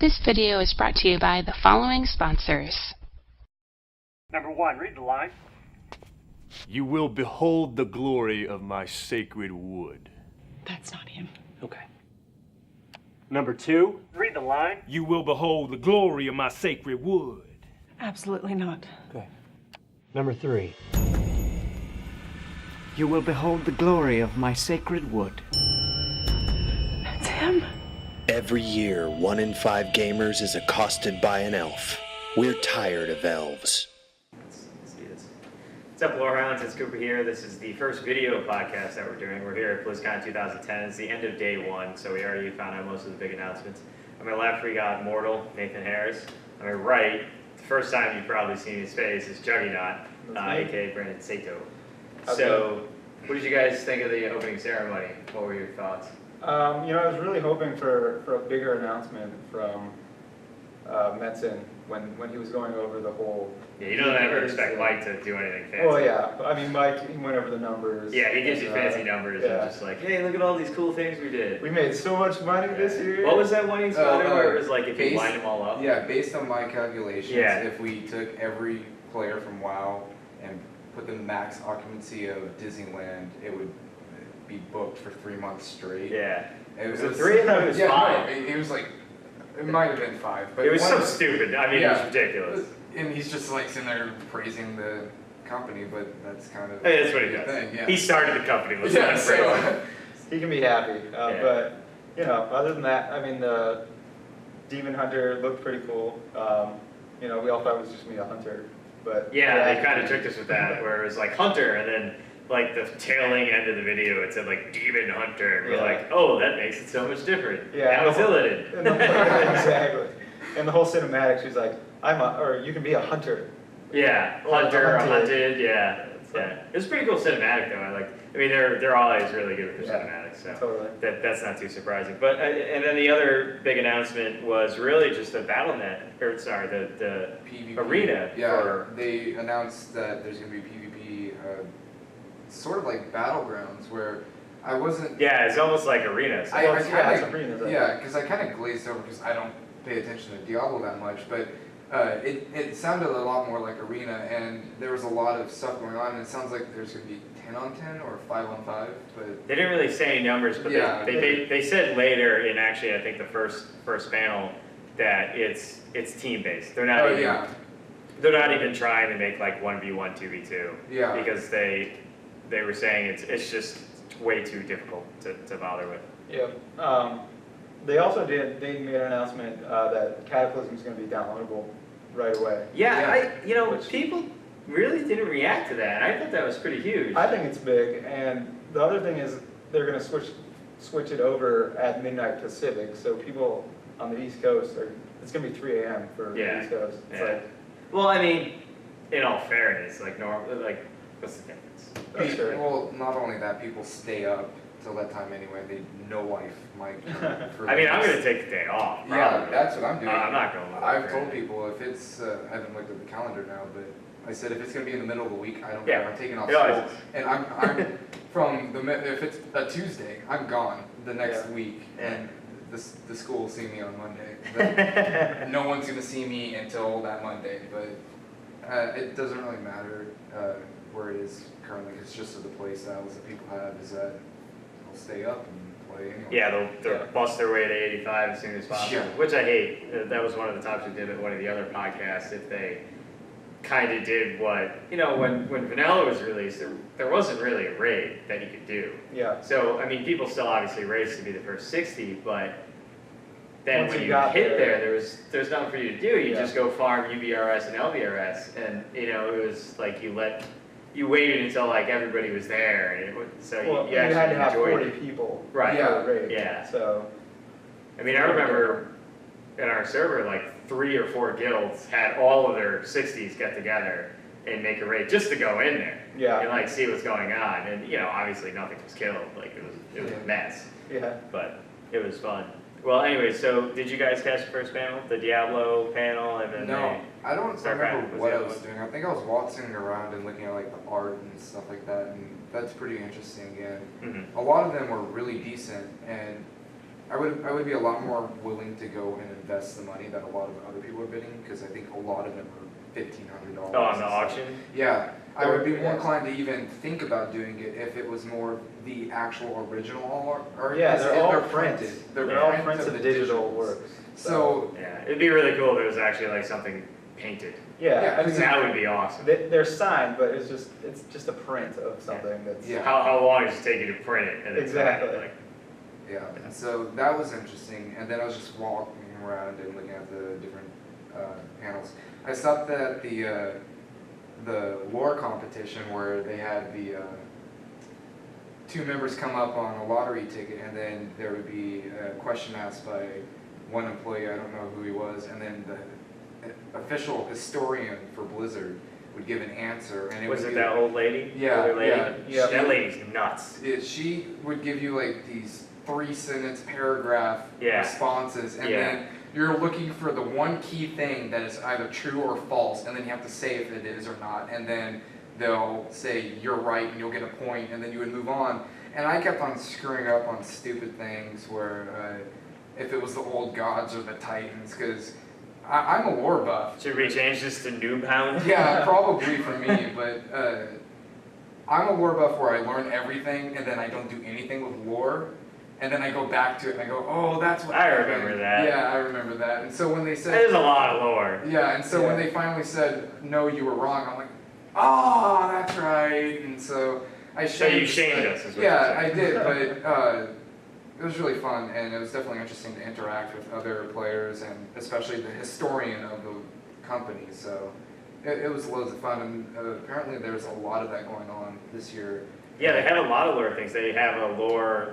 This video is brought to you by the following sponsors. Number 1, read the line. You will behold the glory of my sacred wood. That's not him. Okay. Number 2, read the line. You will behold the glory of my sacred wood. Absolutely not. Okay. Number 3. You will behold the glory of my sacred wood. That's him. Every year, 1 in 5 gamers is accosted by an elf. We're tired of elves. Let's do this. What's up, Lorehounds? It's Cooper here. This is the first video podcast that we're doing. We're here at BlizzCon 2010. It's the end of day 1, so we already found out most of the big announcements. On my left, we got Mortal, Nathan Harris. On my right, the first time you've probably seen his face is Juggynaut, aka Brandon Sato. So, what did you guys think of the opening ceremony? What were your thoughts? I was really hoping for a bigger announcement from Metzen when he was going over the whole... Yeah, you don't ever expect Mike to do anything fancy. Well, yeah. I mean, Mike, he went over the numbers. Yeah, he gives you fancy numbers and just like, hey, look at all these cool things we did. We made so much money this year. What was that one he started where it was like, if you line them all up? Yeah, based on my calculations, if we took every player from WoW and put the max occupancy of Disneyland, it would be booked for 3 months straight. Yeah. It was 3 of them, it was 5. No, it was like, it might have been 5. But it was so stupid. I mean, it was ridiculous. And he's just like sitting there praising the company, but that's kind of... Hey, that's what he does. Thing, yeah. He started the company. Let's not praise him. He can be happy. But, other than that, I mean, the Demon Hunter looked pretty cool. We all thought it was just going to be a hunter. But yeah, they kind of tricked us with that, where it was like Hunter, and then like the tailing end of the video, it said like Demon Hunter, and we're like, oh, that makes it so much different. Yeah, now it's Illidan. Exactly. And the whole cinematic, she's like, or you can be a hunter. Yeah, Hunter, hunted, yeah. It was a pretty cool cinematic though. I mean, they're always really good with their cinematics, so totally. That's not too surprising. But and then the other big announcement was really just the BattleNet, or sorry, the PvP. arena. Yeah, they announced that there's going to be PvP, sort of like Battlegrounds, where I wasn't... Yeah, it's almost like arenas. Yeah, because I kind of glazed over because I don't pay attention to Diablo that much, but it sounded a lot more like arena, and there was a lot of stuff going on, and it sounds like there's going to be 10 on 10 or 5 on 5, but... They didn't really say any numbers, but they said later in actually, I think the first panel, that it's team-based. They're not they're not even trying to make like 1v1, 2v2. Yeah. Because they were saying it's just way too difficult to bother with. Yeah. They also they made an announcement that Cataclysm is going to be downloadable right away. Yeah. People really didn't react to that. I thought that was pretty huge. I think it's big, and the other thing is they're going to switch it over at midnight Pacific, so people on the East Coast it's going to be 3 a.m. for the East Coast. It's well, I mean, in all fairness, what's the difference? That's true. Well, not only that, people stay up till that time anyway. No wife might. I mean, I'm going to take the day off. Probably. Yeah, that's what I'm doing. I'm not going. I've told people if it's, I haven't looked at the calendar now, but I said if it's going to be in the middle of the week, I don't care. I'm taking off school, and I'm from if it's a Tuesday, I'm gone the next week, and the school will see me on Monday. But no one's going to see me until that Monday, but it doesn't really matter where it is currently. It's just that the play styles that people have is that they'll stay up and play anyway. Yeah, they'll bust their way to 85 as soon as possible, which I hate. That was one of the topics we did at one of the other podcasts. If they kind of did what, when Vanilla was released, there wasn't really a raid that you could do. Yeah. So, I mean, people still obviously raced to be the first 60, but then once when you got hit there's nothing for you to do. You just go farm UBRS and LBRS, and, it was like you waited until like everybody was there, and so you actually had to have 40 it. people. Right. For the raid. Yeah. So. I mean, I remember in our server, like 3 or 4 guilds had all of their 60s get together and make a raid just to go in there. Yeah. And like see what's going on, and obviously nothing was killed. Like it was a mess. Yeah. But it was fun. Well, anyway, so did you guys catch the first panel, the Diablo panel, and then No, I don't remember what I was doing. doing. I think I was waltzing around and looking at like the art and stuff like that, and that's pretty interesting. And a lot of them were really decent, and I would be a lot more willing to go and invest the money that a lot of other people are bidding, because I think a lot of them are $1,500. Oh, on the auction? Yeah, I would be more inclined to even think about doing it if it was more the actual original art. Yeah, they're all printed. prints. They're all prints of the digital works. So yeah, it'd be really cool if there was actually like something painted. Yeah, I mean, that would be awesome. They're signed, but it's just a print of something that's. Yeah. How long does it take you to print it? And Exactly. Like, yeah, and so that was interesting. And then I was just walking around and looking at the different panels. I stopped at the lore competition where they had the two members come up on a lottery ticket, and then there would be a question asked by one employee, I don't know who he was, and then the official historian for Blizzard would give an answer. And was it that old lady? Yeah, lady? yeah. That lady's nuts. She would give you like these 3-sentence paragraph responses, and then you're looking for the one key thing that is either true or false, and then you have to say if it is or not, and then they'll say you're right and you'll get a point, and then you would move on. And I kept on screwing up on stupid things where if it was the old gods or the titans, because I'm a lore buff. Should we change this to Noob Hound? Yeah, probably for me, but I'm a lore buff where I learn everything and then I don't do anything with lore. And then I go back to it and I go, oh, that's what I remember that. Yeah, I remember that. And so when they said... There's a lot of lore. Yeah, and so when they finally said, no, you were wrong, I'm like, oh, that's right. And so I shamed... So you shamed us, is what yeah, I did, but it was really fun, and it was definitely interesting to interact with other players, and especially the historian of the company. So it was loads of fun, and apparently there's a lot of that going on this year. Yeah, they have a lot of lore things. They have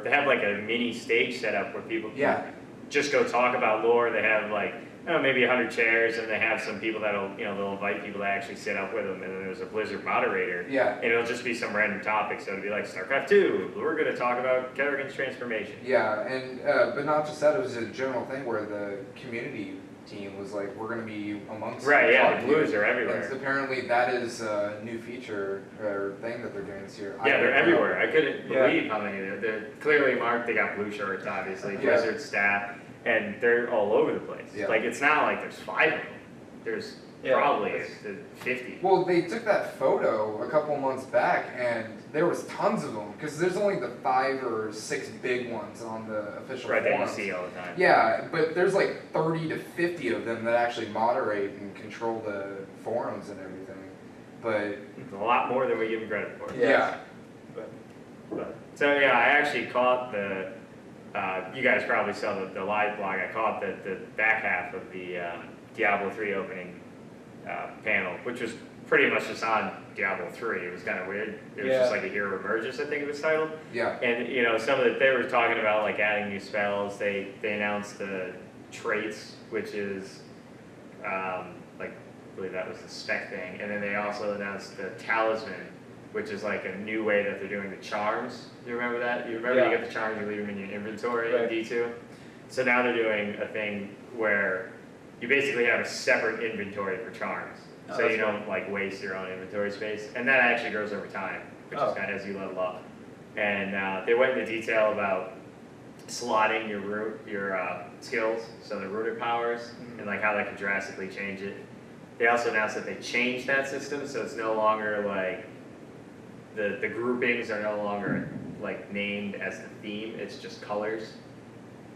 they have like a mini stage set up where people can just go talk about lore. They have like, maybe 100 chairs, and they have some people that'll, they'll invite people to actually sit up with them, and then there's a Blizzard moderator. Yeah. And it'll just be some random topic, so it'll be like StarCraft 2, we're going to talk about Kerrigan's transformation. Yeah, and but not just that, it was a general thing where the community team was like, we're going to be amongst right, yeah, the blues are everywhere. And apparently that is a new feature or thing that they're doing this year. Yeah, they're everywhere. I couldn't believe how many they're clearly marked. They got blue shirts, obviously, Blizzard staff, and they're all over the place. Yeah. Like, it's not like there's 5 of them. There's probably 50. Well, they took that photo a couple months back, and there was tons of them, because there's only the 5 or 6 big ones on the official forums. That you see all the time. Yeah, but there's like 30 to 50 of them that actually moderate and control the forums and everything. But it's a lot more than we give them credit for. Yeah. So I actually caught the. You guys probably saw the live blog. I caught the back half of the Diablo 3 opening panel, which was pretty much just on Diablo 3. It was kind of weird. It was just like a Hero Emergence, I think it was titled. Yeah. And some of they were talking about like adding new spells. They announced the traits, which is like, I believe that was the spec thing. And then they also announced the talisman, which is like a new way that they're doing the charms. Do you remember that? You remember you get the charms, you leave them in your inventory in D2? So now they're doing a thing where you basically have a separate inventory for charms. So you don't like waste your own inventory space. And that actually grows over time, which is kind of as you level up. And they went into detail about slotting your skills, so the runic powers, and like how that could drastically change it. They also announced that they changed that system, so it's no longer like the groupings are no longer like named as the theme, it's just colors.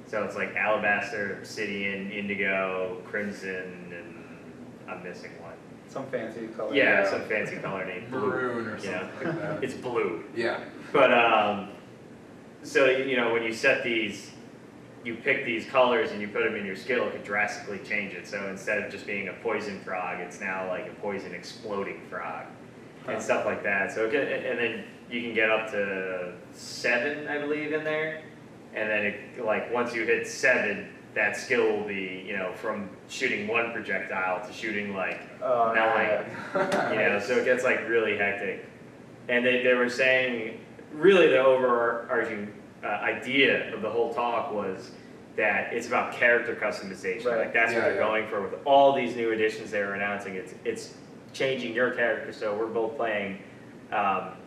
So it's like Alabaster, Obsidian, Indigo, Crimson, and I'm missing one. Some fancy color. Yeah, some fancy color named Maroon or something like that. It's blue. Yeah. But so when you set these, you pick these colors and you put them in your skill, it could drastically change it. So instead of just being a poison frog, it's now like a poison exploding frog. And stuff like that. So and then you can get up to 7, I believe, in there. And then like once you hit 7, that skill will be, from shooting 1 projectile to shooting like 9. So it gets like really hectic. And they were saying, really the overarching idea of the whole talk was that it's about character customization. Right. Like that's what they're going for with all these new additions they were announcing. It's changing your character, so we're both playing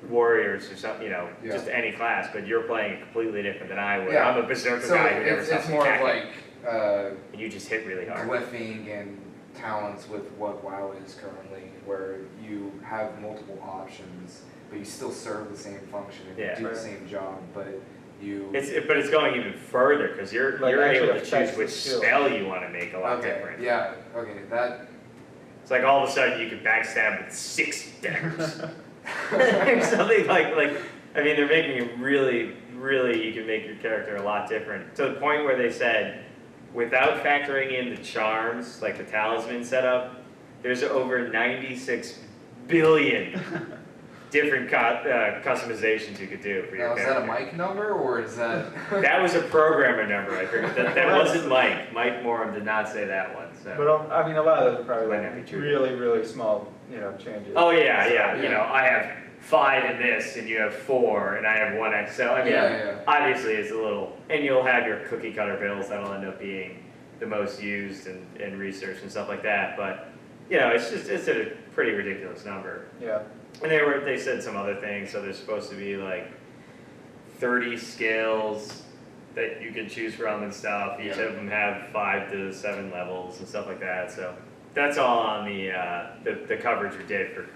warriors or something, just any class, but you're playing it completely different than I would. I'm a berserker guy who never stops it's more of attacking. like And you just hit really hard. glyphing and talents with what WoW is currently, where you have multiple options, but you still serve the same function and do the same job, but you. But it's going even further because you're able to choose which spell you want to make a lot different. Yeah. Okay. That. It's like all of a sudden you can backstab with 6 daggers. Or something like I mean they're making it really you can make your character a lot different to the point where they said without factoring in the charms like the talisman setup, there's over 96 billion different customizations you could do for your character. Is that a Mike number or is that? That was a programmer number. I figured that wasn't Mike. Mike Mohr did not say that one. So. But I mean, a lot of those are probably Might not be true. really small, changes. Oh yeah. I have 5 in this, and you have 4, and I have 1 XL. I mean, obviously it's a little, and you'll have your cookie cutter builds that'll end up being the most used and researched and stuff like that. But it's a pretty ridiculous number. Yeah. And they said some other things. So there's supposed to be like 30 skills that you can choose from and stuff. Each of them have 5 to 7 levels and stuff like that. So that's all on the coverage we did for.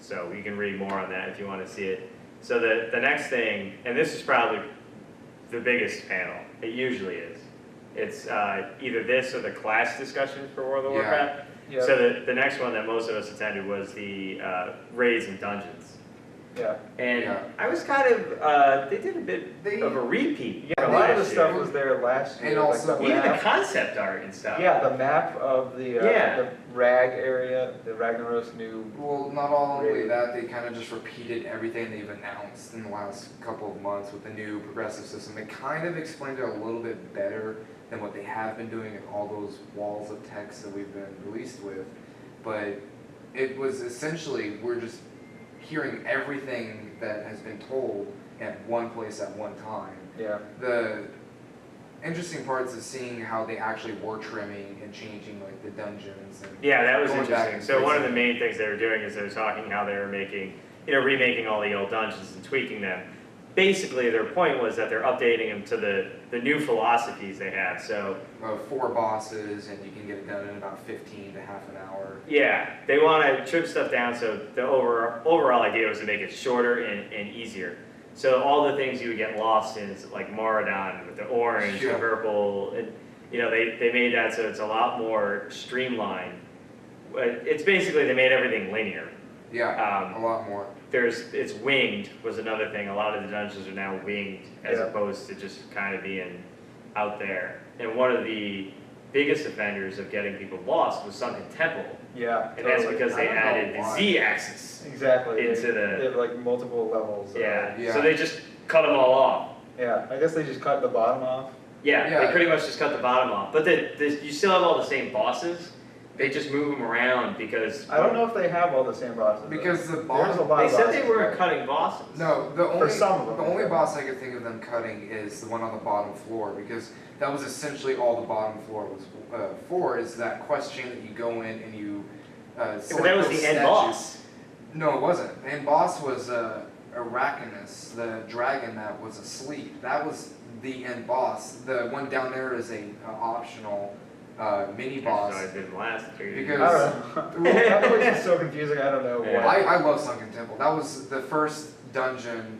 So you can read more on that if you want to see it. So the next thing, and this is probably the biggest panel. It usually is. It's either this or the class discussion for World of Warcraft. Yeah. So the next one that most of us attended was the raids and dungeons. Yeah. And I was kind of, they did a bit of a repeat. Yeah, a lot of the stuff was there last year. And also, even the concept art and stuff. Yeah, the map of the Rag area, the Ragnaros new. Well, not only that, they kind of just repeated everything they've announced in the last couple of months with the new progressive system. They kind of explained it a little bit better than what they have been doing in all those walls of text that we've been released with. But it was essentially, we're just hearing everything that has been told at one place at one time. Yeah. The interesting parts is seeing how they actually were trimming and changing like the dungeons. And that was interesting. So one of the main things they were doing is they were talking how they were making, remaking all the old dungeons and tweaking them. Basically, their point was that they're updating them to the new philosophies they have. So 4 bosses, and you can get it done in about 15 to half an hour. Yeah, they want to trim stuff down. So the overall idea was to make it shorter and easier. So all the things you would get lost in is like Moradon with the orange and purple. And, they made that so it's a lot more streamlined. It's basically they made everything linear. Yeah, a lot more. It's winged was another thing. A lot of the dungeons are now winged as opposed to just kind of being out there. And one of the biggest offenders of getting people lost was Sunken Temple. Yeah. And that's because they added the Z-axis. Exactly. Into they have like multiple levels. Yeah. So they just cut them all off. Yeah. I guess they just cut the bottom off. Yeah. They pretty much just cut the bottom off. But you still have all the same bosses. They just move them around because... I don't know if they have all the same bosses. Because there's a lot they of said they weren't cutting bosses. No, the only them, boss I could think of them cutting is the one on the bottom floor, because that was essentially all the bottom floor was for, is that quest chain that you go in and you... So that was the end boss. No, it wasn't. The end boss was Arachnus, the dragon that was asleep. That was the end boss. The one down there is a optional... mini boss. I didn't last. Because I don't know. That was just so confusing. I don't know. Yeah. I love Sunken Temple. That was the first dungeon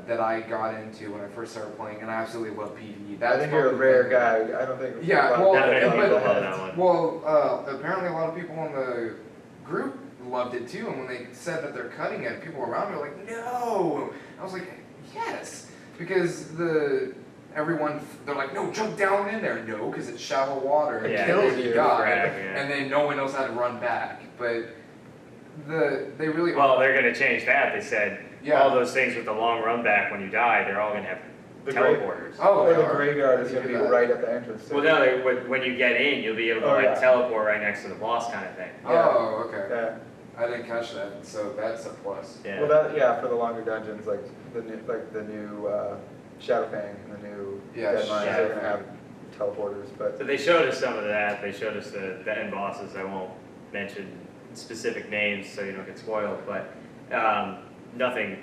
that I got into when I first started playing, and I absolutely love PvE. I think you're a rare guy. I don't think. Apparently a lot of people in the group loved it too, and when they said that they're cutting it, people around me were like, "No!" I was like, "Yes," because everyone, they're like, no, jump down in there. No, because it's shallow water and kills you. And then no one knows how to run back. But they really... Well, they're going to change that. They said all those things with the long run back when you die, they're all going to have teleporters. The graveyard is going to be right at the entrance. Well, no, when you get in, you'll be able to teleport right next to the boss kind of thing. Oh, okay. Yeah. I didn't catch that, so that's a plus. Yeah. Well, for the longer dungeons, like the new Shadowfang and the new Dead Mines, they're going to have teleporters. But so they showed us some of that. They showed us the end bosses. I won't mention specific names so you don't get spoiled. But nothing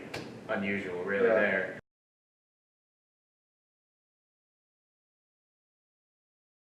unusual really there.